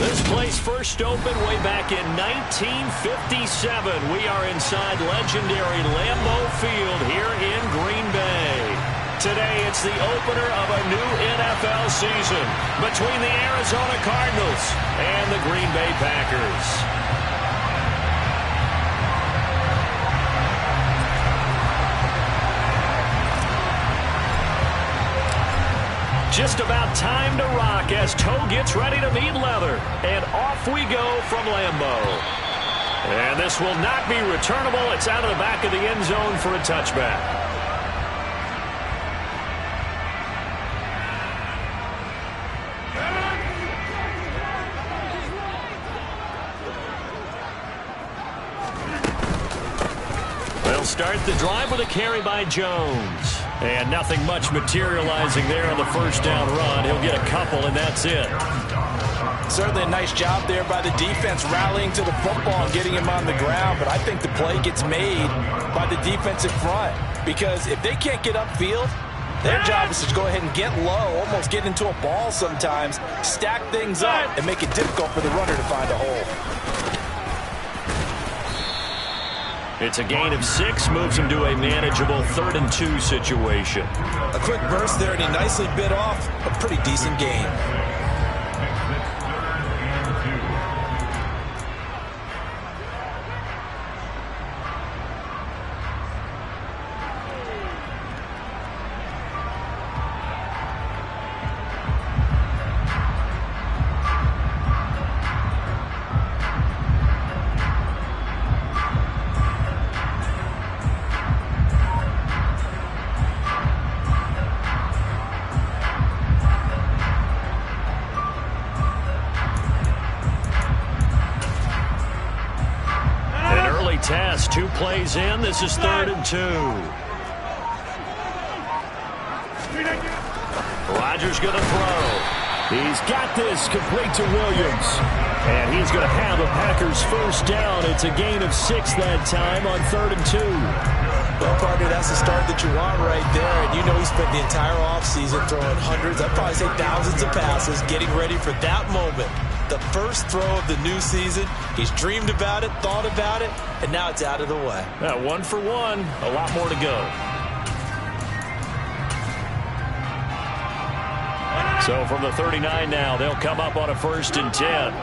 This place first opened way back in 1957. We are inside legendary Lambeau Field here in Green Bay. Today, it's the opener of a new NFL season between the Arizona Cardinals and the Green Bay Packers. Just about time to rock as toe gets ready to meet leather. And off we go from Lambeau. And this will not be returnable. It's out of the back of the end zone for a touchback. They'll start the drive with a carry by Jones. And nothing much materializing there on the first down run. He'll get a couple, and that's it. Certainly a nice job there by the defense rallying to the football and getting him on the ground. But I think the play gets made by the defensive front. Because if they can't get upfield, their job is to go ahead and get low, almost get into a ball sometimes, stack things up, and make it difficult for the runner to find a hole. It's a gain of 6, moves him to a manageable 3rd and 2 situation. A quick burst there, and he nicely bit off a pretty decent gain. Test, 2 plays in. This is 3rd and 2. Rodgers going to throw. He's got this complete to Williams. And he's going to have a Packers first down. It's a gain of 6 that time on 3rd and 2. Well, partner, that's the start that you want right there. And you know he spent the entire offseason throwing hundreds, I'd probably say thousands of passes, getting ready for that moment. The first throw of the new season. He's dreamed about it, thought about it, and now it's out of the way. 1 for 1, a lot more to go. So from the 39 now, they'll come up on a 1st and 10.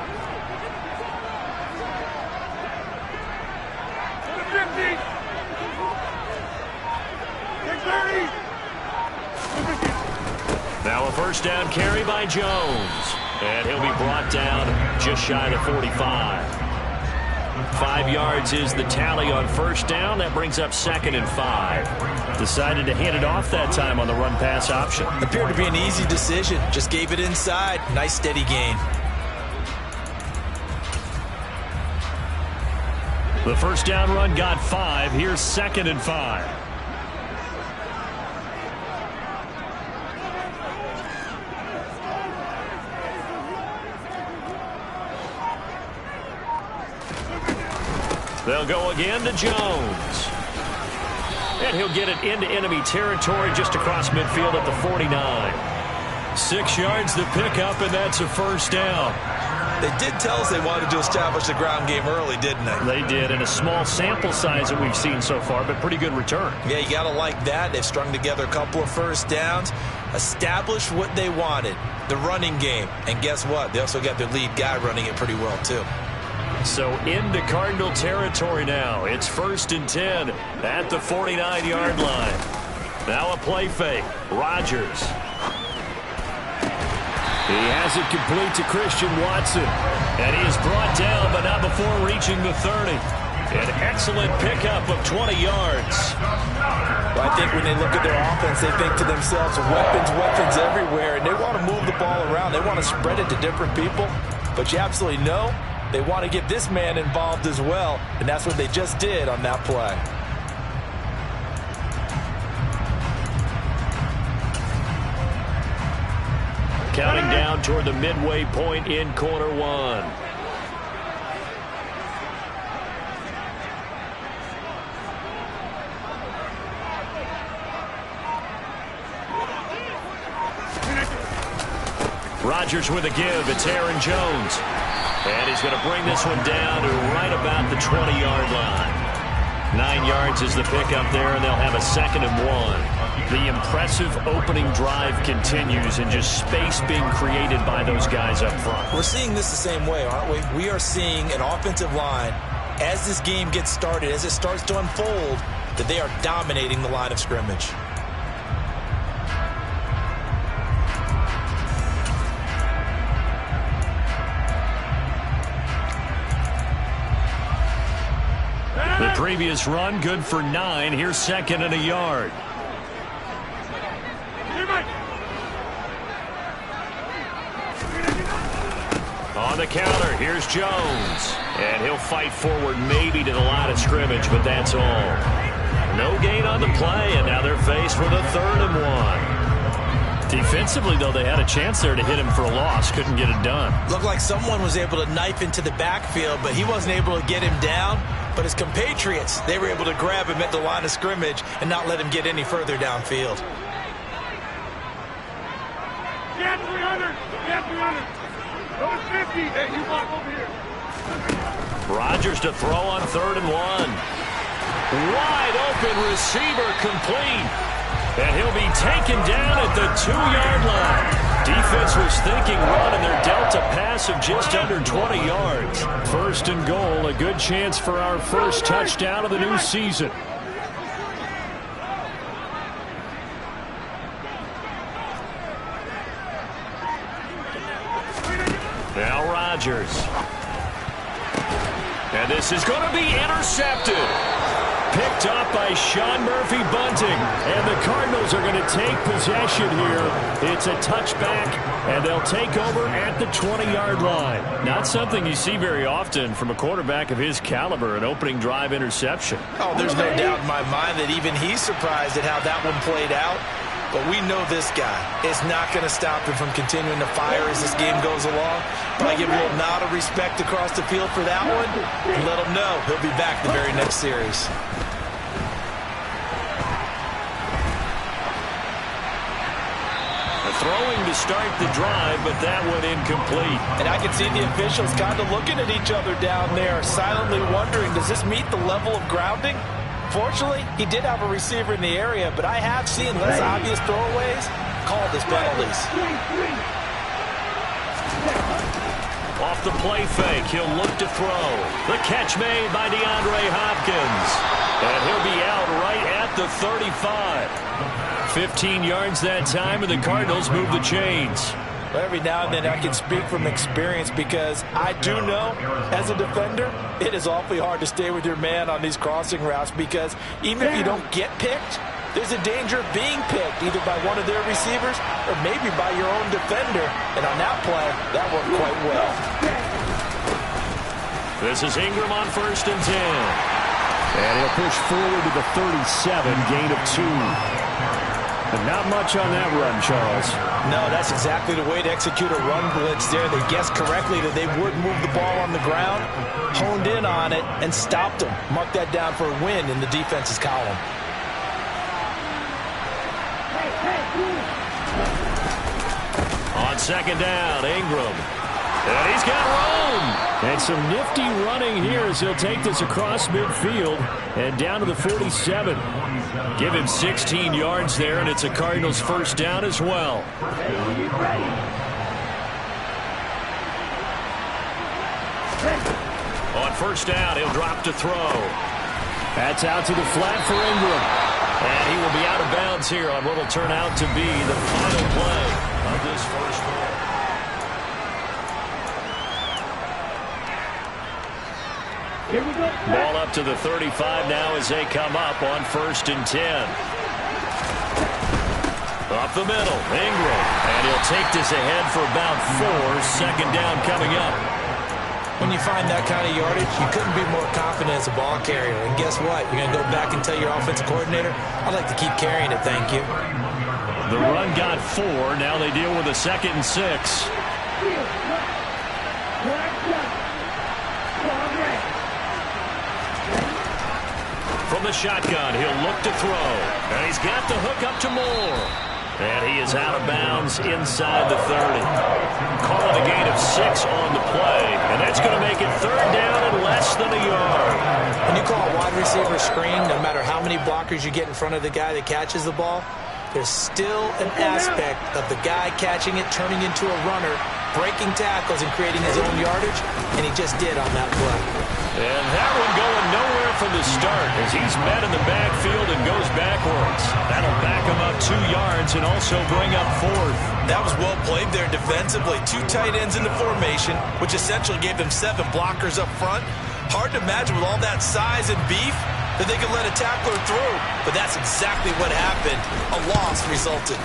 Now a first down carry by Jones. And he'll be brought down just shy of 45. 5 yards is the tally on first down. That brings up 2nd and 5. Decided to hand it off that time on the run-pass option. Appeared to be an easy decision. Just gave it inside. Nice steady gain. The first down run got 5. Here's 2nd and 5. They'll go again to Jones. And he'll get it into enemy territory just across midfield at the 49. 6 yards to pick up, and that's a first down. They did tell us they wanted to establish the ground game early, didn't they? They did, in a small sample size that we've seen so far, but pretty good return. Yeah, you got to like that. They've strung together a couple of first downs, established what they wanted, the running game. And guess what? They also got their lead guy running it pretty well, too. So into Cardinal territory now. It's 1st and 10 at the 49-yard line. Now a play fake. Rodgers. He has it complete to Christian Watson. And he is brought down, but not before reaching the 30. An excellent pickup of 20 yards. Well, I think when they look at their offense, they think to themselves, weapons everywhere. And they want to move the ball around. They want to spread it to different people. But you absolutely know they want to get this man involved as well, and that's what they just did on that play. Counting down toward the midway point in quarter 1. Rodgers with a give. It's Aaron Jones. And he's going to bring this one down to right about the 20-yard line. 9 yards is the pickup there, and they'll have a 2nd and 1. The impressive opening drive continues, and just space being created by those guys up front. We're seeing this the same way, aren't we? We are seeing an offensive line, as this game gets started, as it starts to unfold, that they are dominating the line of scrimmage. The previous run, good for 9. Here's 2nd and a yard. On the counter, here's Jones. And he'll fight forward maybe to the line of scrimmage, but that's all. No gain on the play, and now they're faced with a 3rd and 1. Defensively, though, they had a chance there to hit him for a loss. Couldn't get it done. Looked like someone was able to knife into the backfield, but he wasn't able to get him down. But his compatriots, they were able to grab him at the line of scrimmage and not let him get any further downfield. Yeah, 300. Yeah, 300. Over 50. Hey, you walk over here. Rodgers to throw on 3rd and 1. Wide open receiver complete. And he'll be taken down at the 2-yard line. Defense was thinking run, and they're dealt a pass of just under 20 yards. 1st and goal, a good chance for our first touchdown of the new season. Now Rodgers. And this is going to be intercepted. Picked up by Sean Murphy-Bunting. And the Cardinals are going to take possession here. It's a touchback, and they'll take over at the 20-yard line. Not something you see very often from a quarterback of his caliber, an opening drive interception. Oh, there's no doubt in my mind that even he's surprised at how that one played out. But we know this guy is not going to stop him from continuing to fire as this game goes along. But I give a little nod of respect across the field for that one and let him know he'll be back the very next series. Throwing to start the drive, but that went incomplete. And I can see the officials kind of looking at each other down there, silently wondering, does this meet the level of grounding? Fortunately, he did have a receiver in the area, but I have seen less obvious throwaways called as penalties. Off the play fake, he'll look to throw. The catch made by DeAndre Hopkins. And he'll be out right at the 35. 15 yards that time, and the Cardinals move the chains. Well, every now and then I can speak from experience because I do know, as a defender, it is awfully hard to stay with your man on these crossing routes because even if you don't get picked, there's a danger of being picked either by one of their receivers or maybe by your own defender. And on that play, that worked quite well. This is Ingram on 1st and 10. And he'll push forward to the 37, gain of 2. But not much on that run, Charles. No, that's exactly the way to execute a run blitz there. They guessed correctly that they would move the ball on the ground, honed in on it, and stopped them. Mark that down for a win in the defense's column. On 2nd down, Ingram. And he's got room. And some nifty running here as he'll take this across midfield and down to the 47. Give him 16 yards there, and it's a Cardinals 1st down as well. On 1st down, he'll drop to throw. That's out to the flat for Ingram. And he will be out of bounds here on what will turn out to be the final play of this first quarter. Here we go. Ball up to the 35 now as they come up on 1st and 10. Up the middle, Ingram. And he'll take this ahead for about 4. 2nd down coming up. When you find that kind of yardage, you couldn't be more confident as a ball carrier. And guess what? You're going to go back and tell your offensive coordinator, I'd like to keep carrying it, thank you. The run got 4. Now they deal with a 2nd and 6. From the shotgun, he'll look to throw. And he's got the hook up to Moore. And he is out of bounds inside the 30. Calling a gain of 6 on the play. And that's going to make it third down and less than a yard. When you call a wide receiver screen, no matter how many blockers you get in front of the guy that catches the ball, there's still an aspect of the guy catching it, turning into a runner, breaking tackles and creating his own yardage, and he just did on that play. And that one going nowhere from the start as he's met in the backfield and goes backwards. That'll back him up 2 yards and also bring up 4th. That was well played there defensively. 2 tight ends in the formation, which essentially gave them 7 blockers up front. Hard to imagine with all that size and beef that they could let a tackler through. But that's exactly what happened. A loss resulted.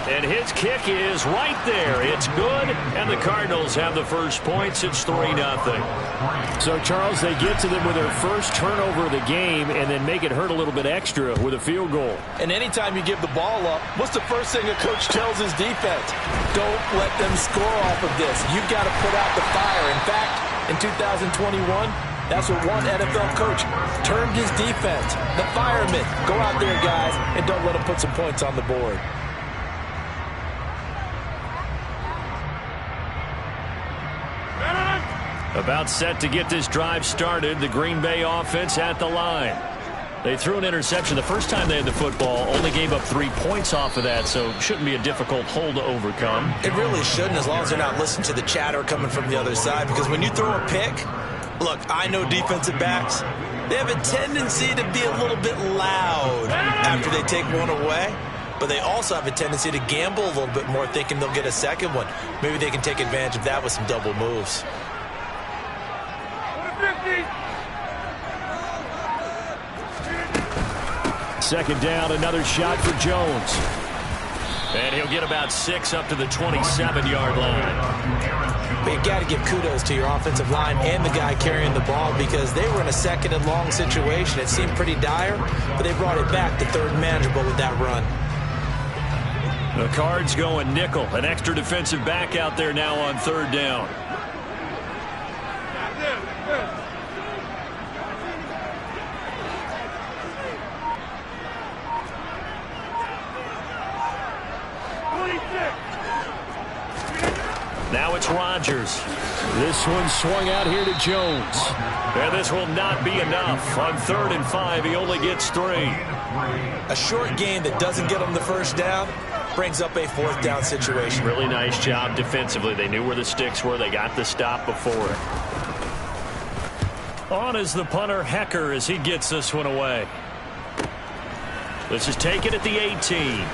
And his kick is right there. It's good, and the Cardinals have the first points. It's 3-0. So, Charles, they get to them with their first turnover of the game and then make it hurt a little bit extra with a field goal. And anytime you give the ball up, what's the first thing a coach tells his defense? Don't let them score off of this. You've got to put out the fire. In fact, in 2021, that's what one NFL coach termed his defense. The firemen. Go out there, guys, and don't let them put some points on the board. About set to get this drive started. The Green Bay offense at the line. They threw an interception the first time they had the football. Only gave up 3 points off of that, so shouldn't be a difficult hole to overcome. It really shouldn't, as long as they're not listening to the chatter coming from the other side. Because when you throw a pick, look, I know defensive backs, they have a tendency to be a little bit loud after they take one away. But they also have a tendency to gamble a little bit more, thinking they'll get a second one. Maybe they can take advantage of that with some double moves. Second down, another shot for Jones. And he'll get about 6 up to the 27-yard line. But you got to give kudos to your offensive line and the guy carrying the ball, because they were in a second and long situation. It seemed pretty dire, but they brought it back to third and manageable with that run. The Cards going nickel. An extra defensive back out there now on third down. Now it's Rodgers. This one swung out here to Jones. And this will not be enough. On 3rd and 5, he only gets 3. A short game that doesn't get them the first down brings up a 4th down situation. Really nice job defensively. They knew where the sticks were. They got the stop before it. On is the punter, Hecker, as he gets this one away. This is taken at the 18.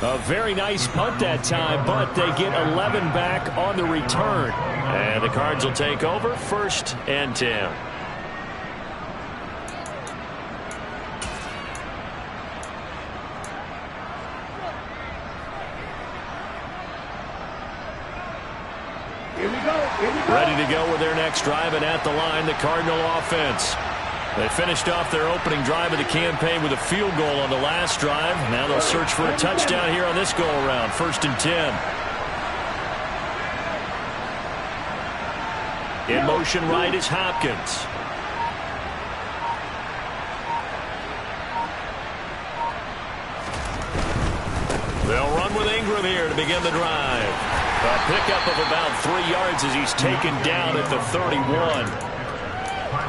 A very nice punt that time, but they get 11 back on the return. And the Cards will take over 1st and 10. Ready to go with their next drive, and at the line, the Cardinal offense. They finished off their opening drive of the campaign with a field goal on the last drive. Now they'll search for a touchdown here on this go-around. 1st and 10. In motion right is Hopkins. They'll run with Ingram here to begin the drive. A pickup of about 3 yards as he's taken down at the 31.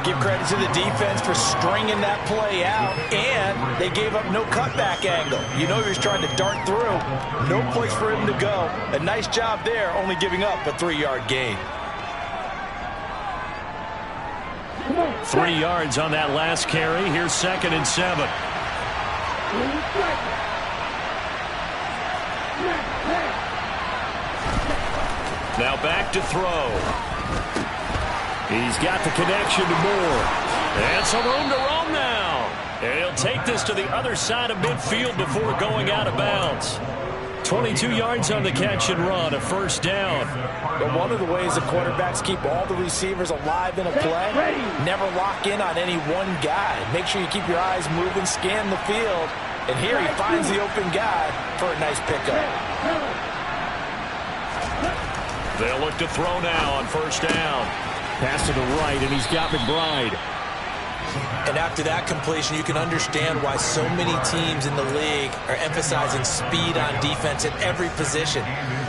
Give credit to the defense for stringing that play out, and they gave up no cutback angle. You know he was trying to dart through. No place for him to go. A nice job there, only giving up a 3-yard gain. 3 yards on that last carry. Here's 2nd and 7. Now back to throw. He's got the connection to Moore. And some room to roam now. And he'll take this to the other side of midfield before going out of bounds. 22 yards on the catch and run, a 1st down. But one of the ways the quarterbacks keep all the receivers alive in a play, never lock in on any one guy. Make sure you keep your eyes moving, scan the field. And here he finds the open guy for a nice pickup. They'll look to throw now on 1st down. Pass to the right, and he's got McBride. And after that completion, you can understand why so many teams in the league are emphasizing speed on defense at every position.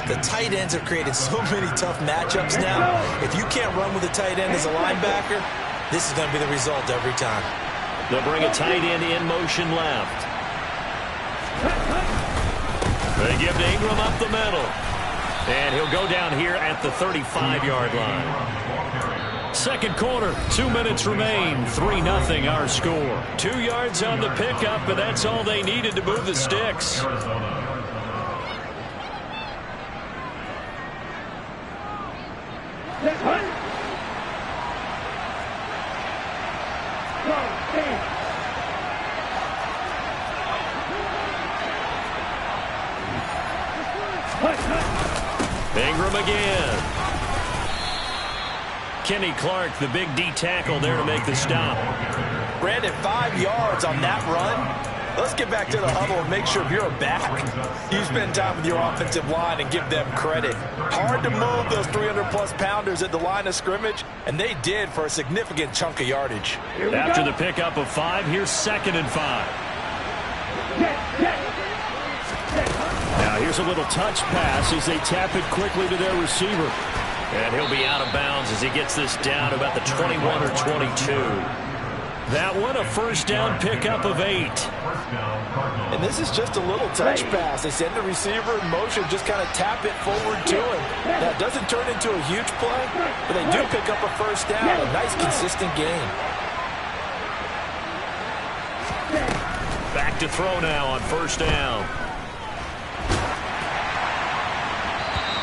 The tight ends have created so many tough matchups now. If you can't run with a tight end as a linebacker, this is going to be the result every time. They'll bring a tight end in motion left. They give to Ingram up the middle. And he'll go down here at the 35-yard line. Second quarter, 2 minutes remain. 3-0 our score. 2 yards on the pickup, but that's all they needed to move the sticks. Ingram again. Kenny Clark, the big D tackle there to make the stop. Brandon, 5 yards on that run. Let's get back to the huddle and make sure if you're a back, you spend time with your offensive line and give them credit. Hard to move those 300-plus pounders at the line of scrimmage, and they did for a significant chunk of yardage. After the pickup of 5, here's 2nd and 5. Now here's a little touch pass as they tap it quickly to their receiver. And he'll be out of bounds as he gets this down to about the 21 or 22. That one, a first down pickup of 8. And this is just a little touch pass. They send the receiver in motion, just kind of tap it forward to him. Now, it doesn't turn into a huge play, but they do pick up a first down. A nice, consistent gain. Back to throw now on first down.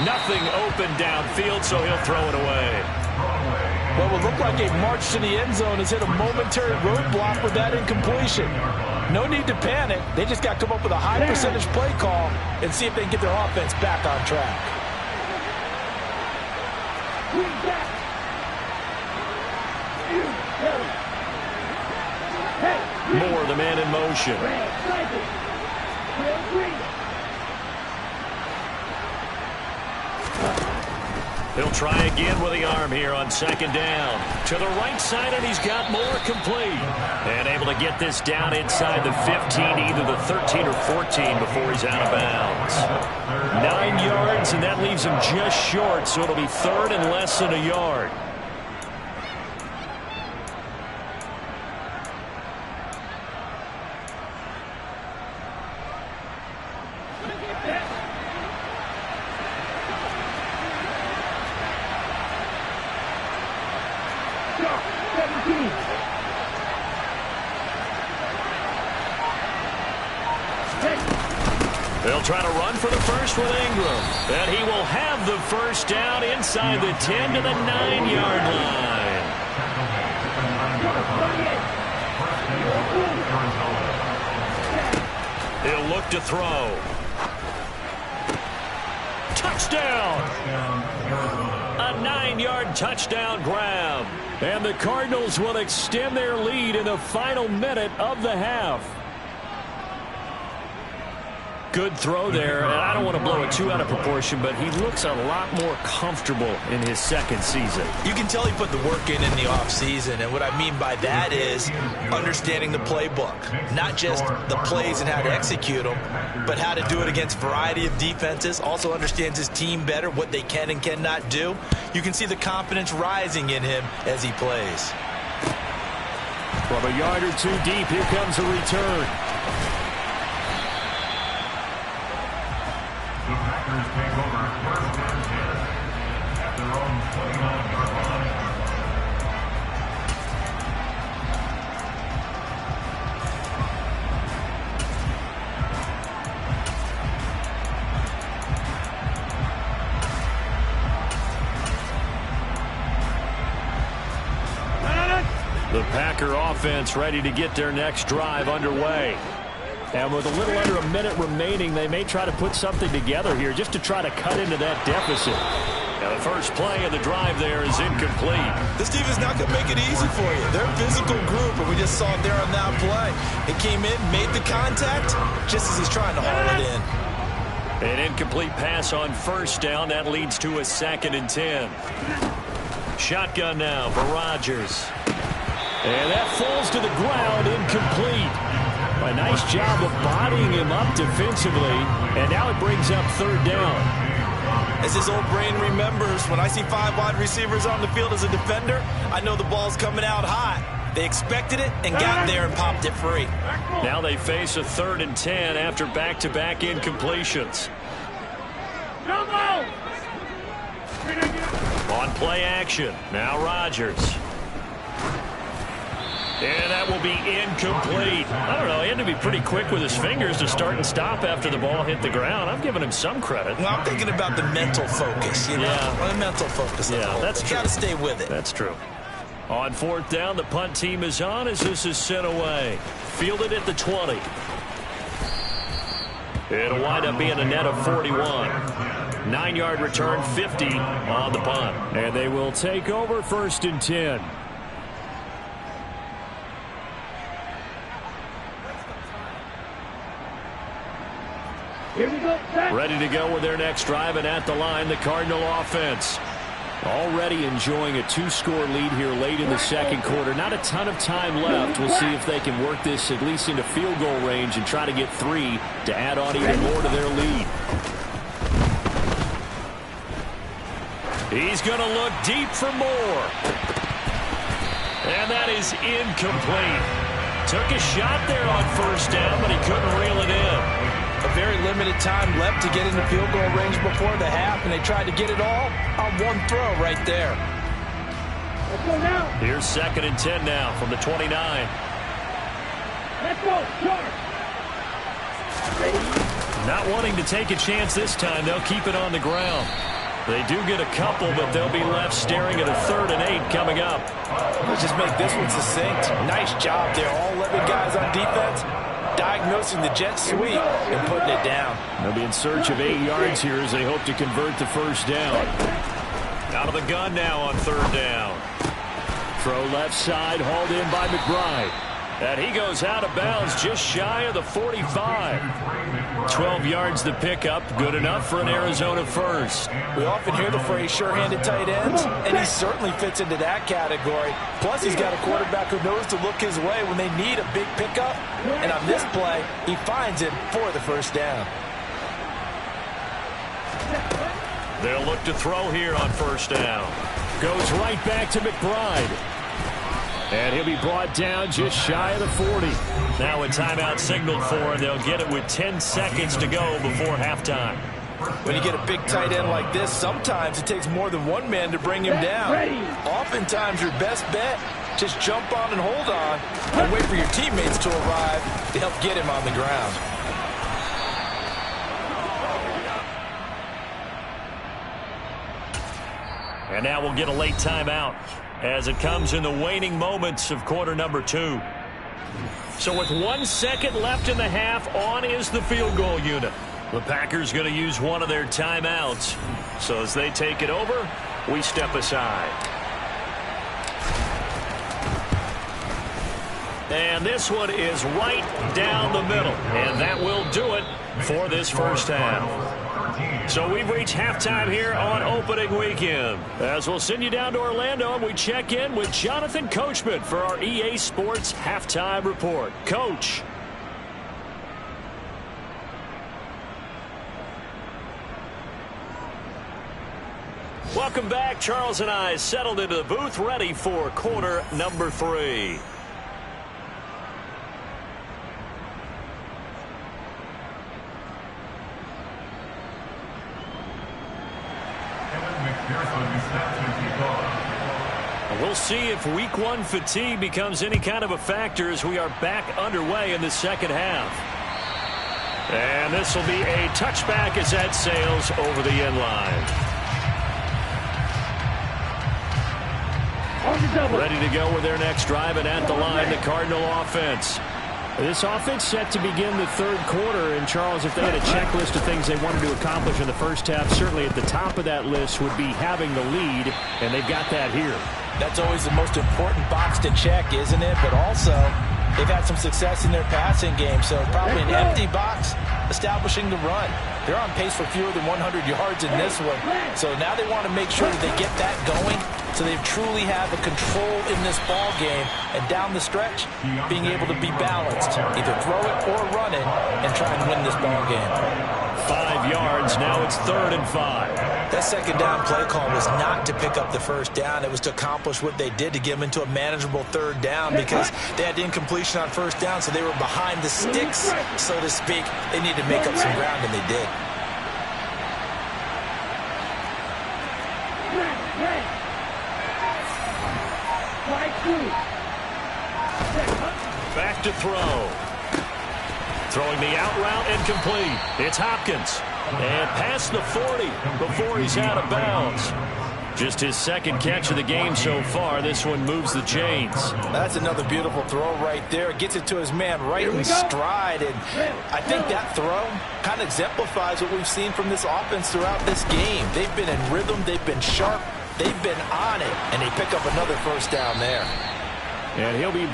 Nothing open downfield, so he'll throw it away. What will look like a march to the end zone has hit a momentary roadblock with that incompletion. No need to panic. They just got to come up with a high percentage play call and see if they can get their offense back on track. Moore, the man in motion. He'll try again with the arm here on second down. To the right side, and he's got Moore complete. And able to get this down inside the 15, either the 13 or 14 before he's out of bounds. 9 yards, and that leaves him just short, so it'll be 3rd and less than a yard. They'll try to run for the first with Ingram. And he will have the first down inside the 10 to the 9-yard line. He'll look to throw. Touchdown! A 9-yard touchdown grab. And the Cardinals will extend their lead in the final minute of the half. Good throw there, and I don't want to blow it too out of proportion, but he looks a lot more comfortable in his second season. You can tell he put the work in the offseason, and what I mean by that is understanding the playbook. Not just the plays and how to execute them, but how to do it against a variety of defenses. Also understands his team better, what they can and cannot do. You can see the confidence rising in him as he plays. From a yard or two deep, here comes a return. The Packers take over 1st and 10 at their own 29-yard line. The Packer offense ready to get their next drive underway. And with a little under a minute remaining, they may try to put something together here just to try to cut into that deficit. Now the first play of the drive there is incomplete. This team is not going to make it easy for you. They're a physical group, and we just saw it there on that play. It came in, made the contact, just as he's trying to haul it in. An incomplete pass on first down. That leads to a 2nd and 10. Shotgun now for Rodgers. And that falls to the ground, incomplete. A nice job of bodying him up defensively, and now it brings up third down. As his old brain remembers, when I see 5 wide receivers on the field as a defender, I know the ball's coming out hot. They expected it and got there and popped it free. Now they face a 3rd and 10 after back-to-back incompletions. On play action, now Rodgers. And that will be incomplete. I don't know, he had to be pretty quick with his fingers to start and stop after the ball hit the ground. I'm giving him some credit. Well, I'm thinking about the mental focus, you know? The mental focus. Yeah, that's true. Got to stay with it. That's true. On 4th down, the punt team is on as this is sent away. Fielded at the 20. It'll wind up being a net of 41. 9-yard return, 50 on the punt. And they will take over 1st and 10. Here we go. Ready to go with their next drive, and at the line, the Cardinal offense. Already enjoying a 2-score lead here late in the 2nd quarter. Not a ton of time left. We'll see if they can work this at least into field goal range and try to get 3 to add on even more to their lead. He's going to look deep for more. And that is incomplete. Took a shot there on 1st down, but he couldn't reel it in. A very limited time left to get into field goal range before the half, and they tried to get it all on one throw right there. Let's go now. Here's 2nd and 10 now from the 29. Let's go. Charge. Not wanting to take a chance this time, they'll keep it on the ground. They do get a couple, but they'll be left staring at a 3rd and 8 coming up. Let's just make this one succinct. Nice job there. All 11 guys on defense diagnosing the jet sweep and putting it down. They'll be in search of 8 yards here as they hope to convert the 1st down. Out of the gun now on 3rd down. Throw left side, hauled in by McBride. And he goes out of bounds just shy of the 45. 12 yards the pickup, good enough for an Arizona first. We often hear the phrase sure-handed tight ends, and he certainly fits into that category. Plus, he's got a quarterback who knows to look his way when they need a big pickup. And on this play, he finds it for the 1st down. They'll look to throw here on 1st down. Goes right back to McBride. And he'll be brought down just shy of the 40. Now a timeout signaled for, and they'll get it with 10 seconds to go before halftime. When you get a big tight end like this, sometimes it takes more than one man to bring him down. Oftentimes, your best bet, just jump on and hold on and wait for your teammates to arrive to help get him on the ground. And now we'll get a late timeout as it comes in the waning moments of quarter number 2. So with 1 second left in the half, on is the field goal unit. The Packers going to use one of their timeouts. So as they take it over, we step aside. And this one is right down the middle. And that will do it for this 1st half. So we've reached halftime here on opening weekend. As we'll send you down to Orlando, and we check in with Jonathan Coachman for our EA Sports Halftime Report. Coach. Welcome back. Charles and I settled into the booth, ready for quarter number 3. We'll see if week 1 fatigue becomes any kind of a factor as we are back underway in the 2nd half. And this will be a touchback as that sails over the end line. Ready to go with their next drive, and at the line, the Cardinal offense. This offense set to begin the 3rd quarter, and Charles, if they had a checklist of things they wanted to accomplish in the 1st half, certainly at the top of that list would be having the lead, and they've got that here. That's always the most important box to check, isn't it? But also, they've had some success in their passing game. So probably an empty box establishing the run. They're on pace for fewer than 100 yards in this one. So now they want to make sure that they get that going so they truly have a control in this ball game. And down the stretch, being able to be balanced. Either throw it or run it and try and win this ball game. 5 yards. Now it's 3rd and 5. That second down play call was not to pick up the first down. It was to accomplish what they did, to get them into a manageable 3rd down, because they had incompletion on first down, so they were behind the sticks, so to speak. They needed to make up some ground, and they did. Back to throw. Throwing the out route, incomplete. It's Hopkins. And past the 40 before he's out of bounds. Just his second catch of the game so far. This one moves the chains. That's another beautiful throw right there. Gets it to his man right in stride. And I think that throw kind of exemplifies what we've seen from this offense throughout this game. They've been in rhythm. They've been sharp. They've been on it. And they pick up another first down there. And he'll be...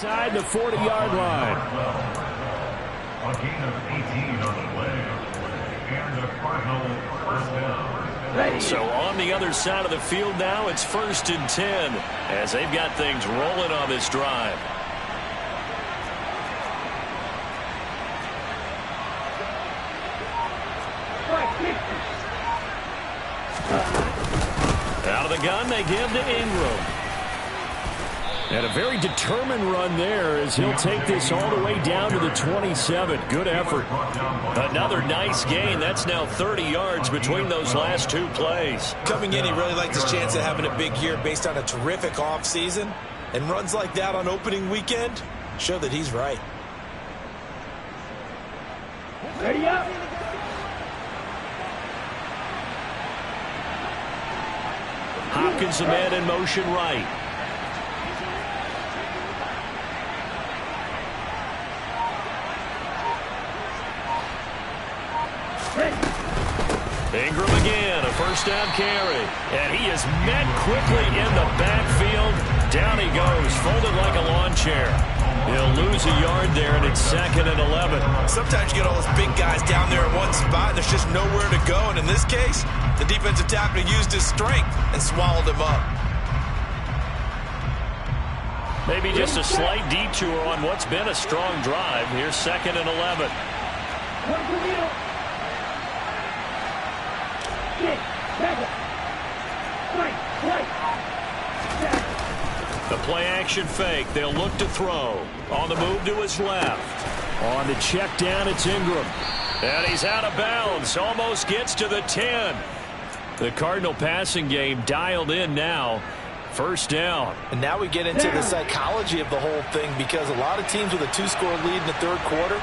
Inside the 40-yard line. A gain of 18 on the play. And a final first down. So on the other side of the field now, it's 1st and 10 as they've got things rolling on this drive. Out of the gun, they give to Ingram. And a very determined run there as he'll take this all the way down to the 27. Good effort. Another nice gain. That's now 30 yards between those last 2 plays. Coming in, he really likes his chance of having a big year based on a terrific offseason. And runs like that on opening weekend show that he's right. Ready up. Hopkins, a man in motion right. Ingram again, a first down carry. And he is met quickly in the backfield. Down he goes, folded like a lawn chair. He'll lose a yard there, and it's 2nd and 11. Sometimes you get all those big guys down there in one spot, and there's just nowhere to go. And in this case, the defensive tackle used his strength and swallowed him up. Maybe just a slight detour on what's been a strong drive. Here's 2nd and 11. The play-action fake. They'll look to throw. On the move to his left. On the check down, it's Ingram. And he's out of bounds. Almost gets to the 10. The Cardinal passing game dialed in now. First down. And now we get into the psychology of the whole thing, because a lot of teams with a 2-score lead in the 3rd quarter,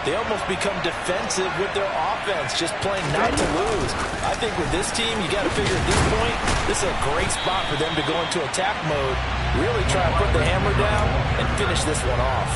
they almost become defensive with their offense, just playing not to lose. I think with this team, you got to figure at this point, this is a great spot for them to go into attack mode, really try to put the hammer down and finish this one off.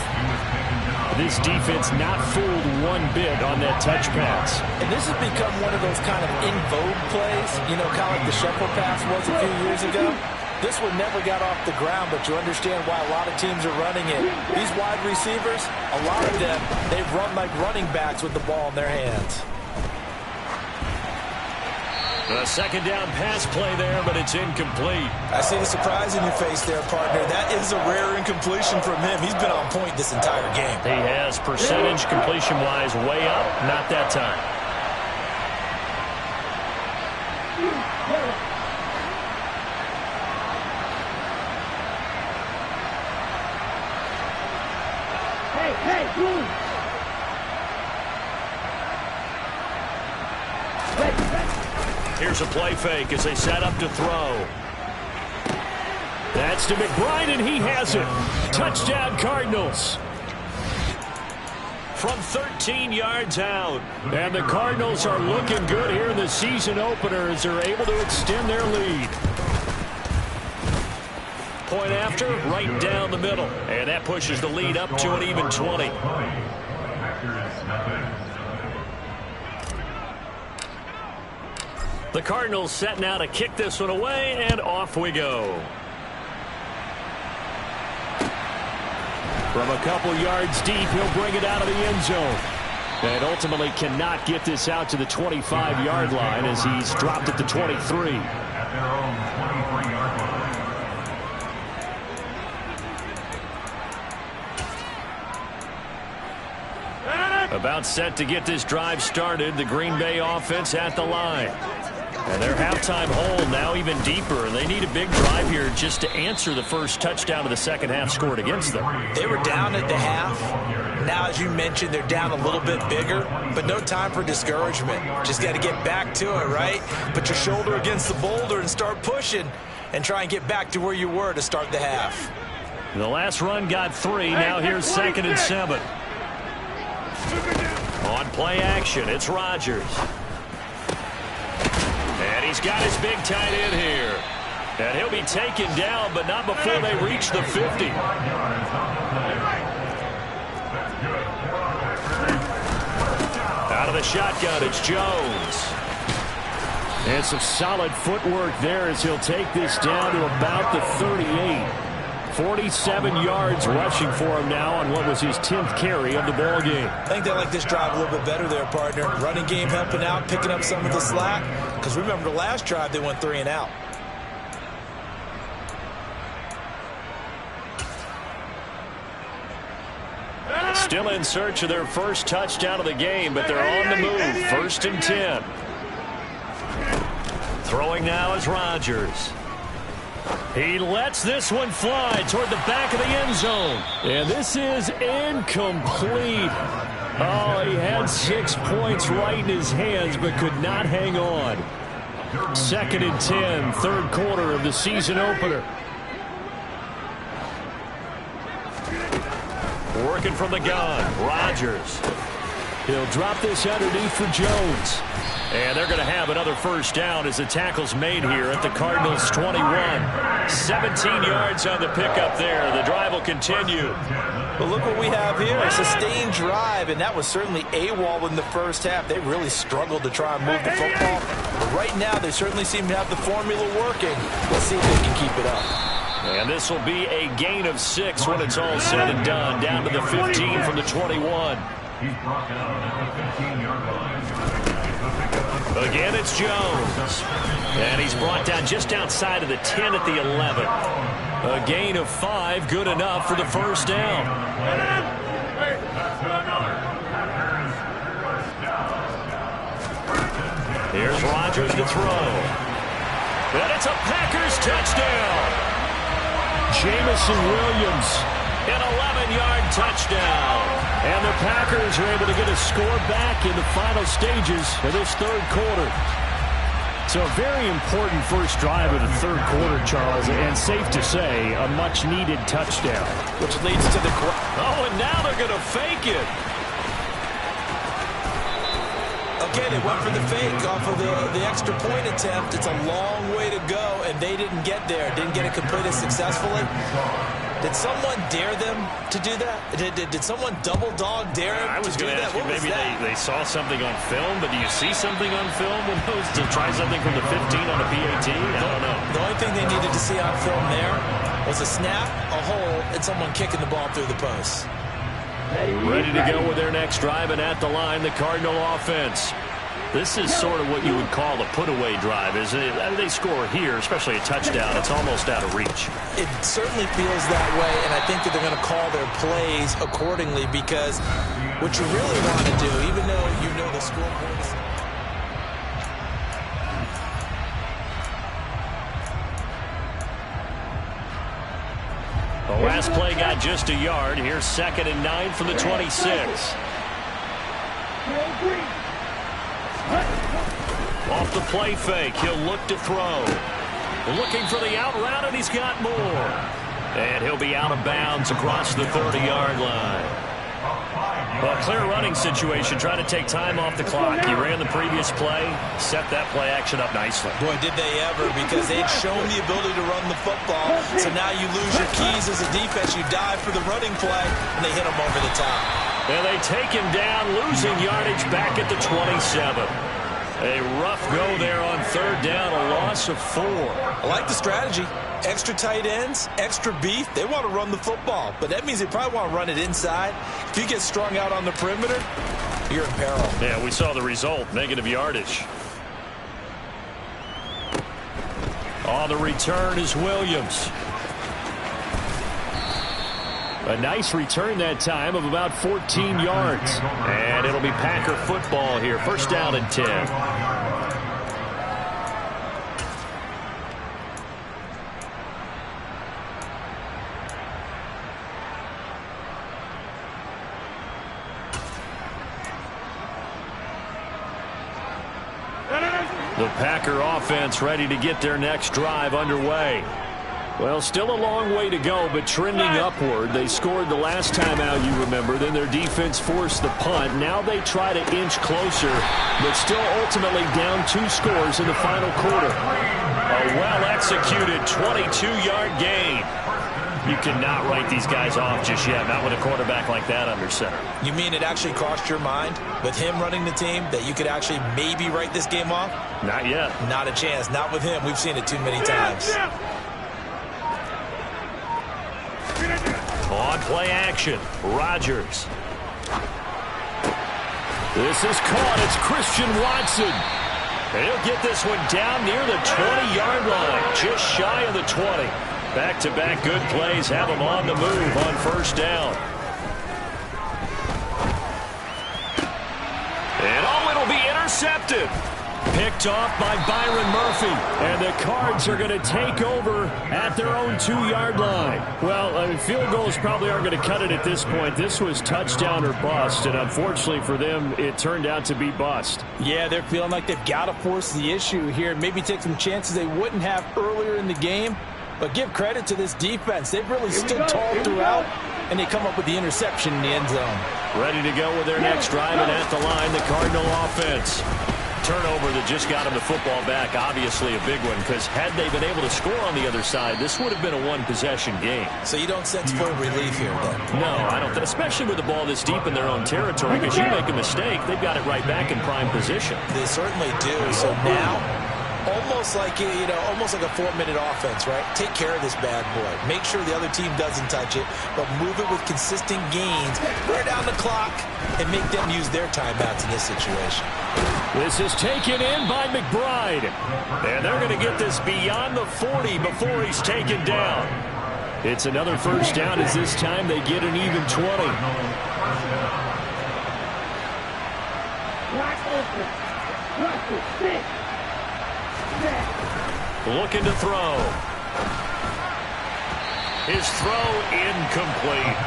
This defense not fooled one bit on that touch pass. And this has become one of those kind of in vogue plays, you know, kind of like the shuffle pass was a few years ago. This one never got off the ground, but you understand why a lot of teams are running it. These wide receivers, a lot of them, they run like running backs with the ball in their hands. A second down pass play there, but it's incomplete. I see the surprise in your face there, partner. That is a rare incompletion from him. He's been on point this entire game. He has percentage completion-wise way up, not that time. Here's a play fake as they set up to throw. That's to McBride, and he has it. Touchdown, Cardinals. From 13 yards out. And the Cardinals are looking good here in the season opener as they're able to extend their lead. Point after, right down the middle. And that pushes the lead up to an even 20. The Cardinals set now to kick this one away, and off we go. From a couple yards deep, he'll bring it out of the end zone. And ultimately cannot get this out to the 25-yard line as he's dropped at the 23. At their own 23-yard line. About set to get this drive started, the Green Bay offense at the line. And their halftime hole now even deeper. They need a big drive here just to answer the first touchdown of the second half scored against them. They were down at the half. Now, as you mentioned, they're down a little bit bigger, but no time for discouragement. Just got to get back to it, right? Put your shoulder against the boulder and start pushing and try and get back to where you were to start the half. The last run got 3. Now here's 2nd and 7. On play action, it's Rodgers. And he's got his big tight end here. And he'll be taken down, but not before they reach the 50. Out of the shotgun, it's Jones. And some solid footwork there as he'll take this down to about the 38. 47 yards rushing for him now on what was his 10th carry of the ball game. I think they like this drive a little bit better there, partner. Running game helping out, picking up some of the slack. Because remember, the last drive they went 3 and out. Still in search of their first touchdown of the game, but they're on the move. 1st and 10. Throwing now is Rodgers. He lets this one fly toward the back of the end zone. And this is incomplete. Oh, he had 6 points right in his hands, but could not hang on. 2nd and 10, 3rd quarter of the season opener. Working from the gun, Rodgers. He'll drop this underneath for Jones. And they're going to have another first down as the tackle's made here at the Cardinals' 21. 17 yards on the pickup there. The drive will continue. But look what we have here, a sustained drive, and that was certainly AWOL in the first half. They really struggled to try and move the football. But right now, they certainly seem to have the formula working. Let's see if they can keep it up. And this will be a gain of 6 when it's all said and done. Down to the 15 from the 21. He's brought down at the 15-yard line. Again, it's Jones. And he's brought down just outside of the 10 at the 11. A gain of 5, good enough for the first down. Here's Rodgers to throw. And it's a Packers touchdown. Jamison Williams, an 11-yard touchdown. And the Packers are able to get a score back in the final stages of this 3rd quarter. So a very important first drive of the 3rd quarter, Charles, and safe to say, a much-needed touchdown. Which leads to the... Oh, and now they're going to fake it. Okay, they went for the fake off of the extra point attempt. It's a long way to go, and they didn't get there. Didn't get it completed successfully. Did someone dare them to do that? Did someone double dog dare them I was to do going to that? ask you, maybe they saw something on film, but do you see something on film with those to try something from the 15 on a PAT? I don't know. The only thing they needed to see on film there was a snap, a hole, and someone kicking the ball through the post. Ready to go with their next drive, and at the line, the Cardinal offense. This is sort of what you would call a put-away drive, isn't it? I mean, they score here, especially a touchdown. It's almost out of reach. It certainly feels that way, and I think that they're going to call their plays accordingly, because what you really want to do, even though you know the scoreboard is... The last play got just a yard. Here's 2nd and 9 from the 26. Off the play fake, he'll look to throw. Looking for the out route, and he's got more. And he'll be out of bounds across the 30-yard line. Well, clear running situation, trying to take time off the clock. You ran the previous play, set that play action up nicely. Boy, did they ever, because they'd shown the ability to run the football. So now you lose your keys as a defense. You dive for the running play, and they hit him over the top. And they take him down, losing yardage back at the 27. A rough go there on 3rd down, a loss of 4. I like the strategy. Extra tight ends, extra beef. They want to run the football, but that means they probably want to run it inside. If you get strung out on the perimeter, you're in peril. Yeah, we saw the result, negative yardage. On the return is Williams. A nice return that time of about 14 yards. And it'll be Packer football here. 1st down and 10. The Packer offense ready to get their next drive underway. Well, still a long way to go, but trending upward. They scored the last time out, you remember. Then their defense forced the punt. Now they try to inch closer, but still ultimately down 2 scores in the final quarter. A well-executed 22-yard gain. You cannot write these guys off just yet, not with a quarterback like that under center. You mean it actually crossed your mind with him running the team that you could actually maybe write this game off? Not yet. Not a chance. Not with him. We've seen it too many times. On play action, Rodgers. This is caught. It's Christian Watson. He'll get this one down near the 20-yard line, just shy of the 20. Back-to-back good plays have him on the move on 1st down. And it'll be intercepted. Picked off by Byron Murphy. And the Cards are going to take over at their own 2-yard line. Well, I mean, field goals probably aren't going to cut it at this point. This was touchdown or bust, and unfortunately for them, it turned out to be bust. Yeah, they're feeling like they've got to force the issue here. Maybe take some chances they wouldn't have earlier in the game. But give credit to this defense. They've really stood tall throughout, and they come up with the interception in the end zone. Ready to go with their next drive, and at the line, the Cardinal offense. Turnover that just got them the football back, obviously a big one, because had they been able to score on the other side, this would have been a one-possession game. So you don't sense full relief here, then? No, I don't, especially with the ball this deep in their own territory, because you make a mistake, they've got it right back in prime position. They certainly do. So now, almost like almost like a 4-minute offense, right? Take care of this bad boy. Make sure the other team doesn't touch it, but move it with consistent gains. Wear down the clock and make them use their timeouts in this situation. This is taken in by McBride. And they're going to get this beyond the 40 before he's taken down. It's another 1st down as this time they get an even 20. Looking to throw. His throw incomplete.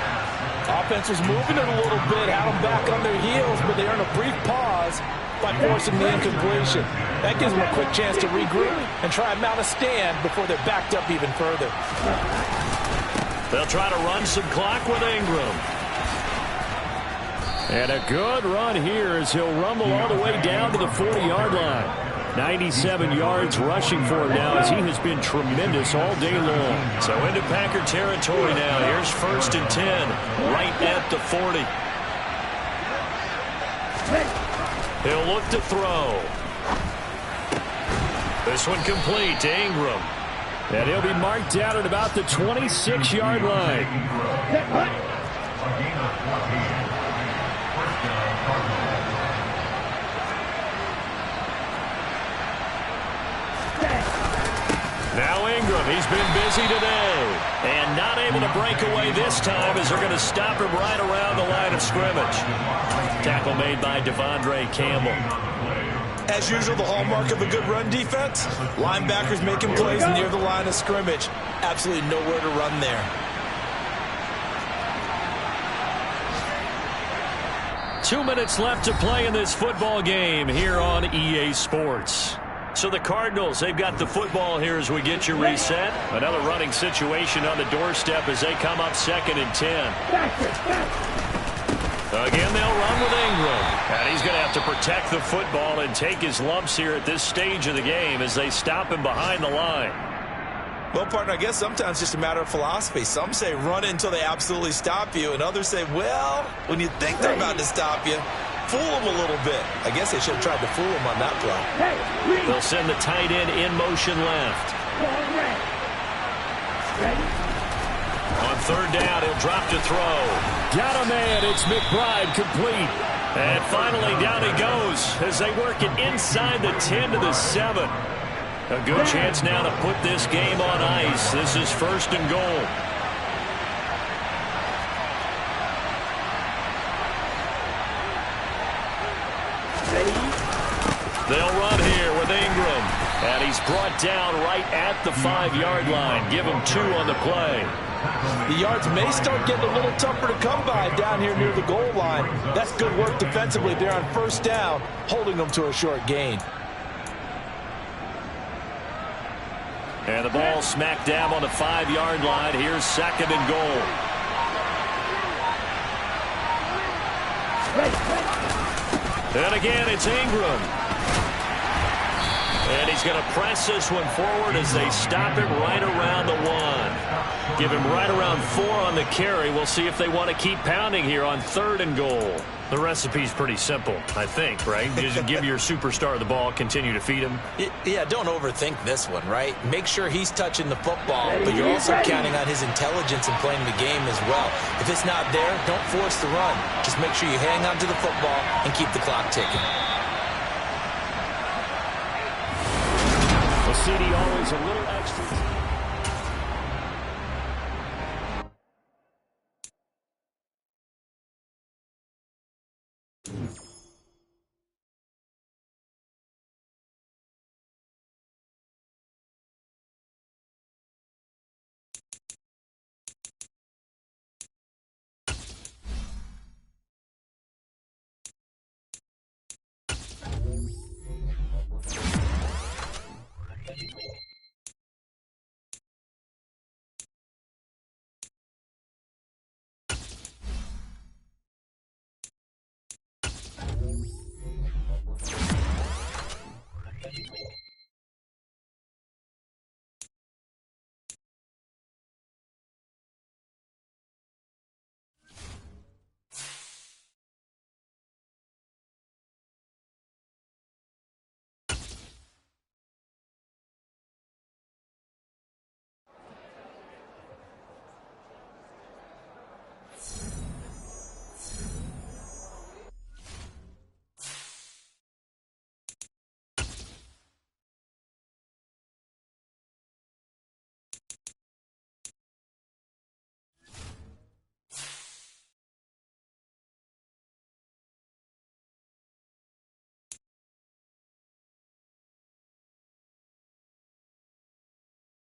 Offense was moving it a little bit, had them back on their heels, but they earned a brief pause by forcing the incompletion. That gives them a quick chance to regroup and try and mount a stand before they're backed up even further. They'll try to run some clock with Ingram. And a good run here as he'll rumble all the way down to the 40-yard line. 97 yards rushing for him now as he has been tremendous all day long. So into Packer territory now. Here's 1st and 10, right at the 40. He'll look to throw. This one complete to Ingram. And he'll be marked down at about the 26-yard line. Now Ingram, he's been busy today. And not able to break away this time as they're going to stop him right around the line of scrimmage. Tackle made by Devondre Campbell. As usual, the hallmark of a good run defense, linebackers making plays near the line of scrimmage. Absolutely nowhere to run there. Two minutes left to play in this football game here on EA Sports. So the Cardinals, they've got the football here as we get you reset. Another running situation on the doorstep as they come up 2nd and 10. Again, they'll run with Ingram. And he's going to have to protect the football and take his lumps here at this stage of the game as they stop him behind the line. Well, partner, I guess sometimes it's just a matter of philosophy. Some say run until they absolutely stop you, and others say, well, when you think they're about to stop you, fool them a little bit. I guess they should have tried to fool them on that play. They'll send the tight end in motion left. On 3rd down, he'll drop to throw. Got a man. It's McBride complete. And finally, down he goes as they work it inside the 10 to the 7. A good chance now to put this game on ice. This is 1st and goal. They'll run here with Ingram. And he's brought down right at the 5-yard line. Give him 2 on the play. The yards may start getting a little tougher to come by down here near the goal line. That's good work defensively there on 1st down, holding them to a short gain. And the ball smack dab on the 5-yard line. Here's 2nd and goal. And again, it's Ingram. And he's going to press this one forward as they stop him right around the 1. Give him right around 4 on the carry. We'll see if they want to keep pounding here on 3rd and goal. The recipe's pretty simple, I think, right? Just give your superstar the ball, continue to feed him. Yeah, don't overthink this one, right? Make sure he's touching the football, but you're also counting on his intelligence in playing the game as well. If it's not there, don't force the run. Just make sure you hang on to the football and keep the clock ticking. The CD always a little extra.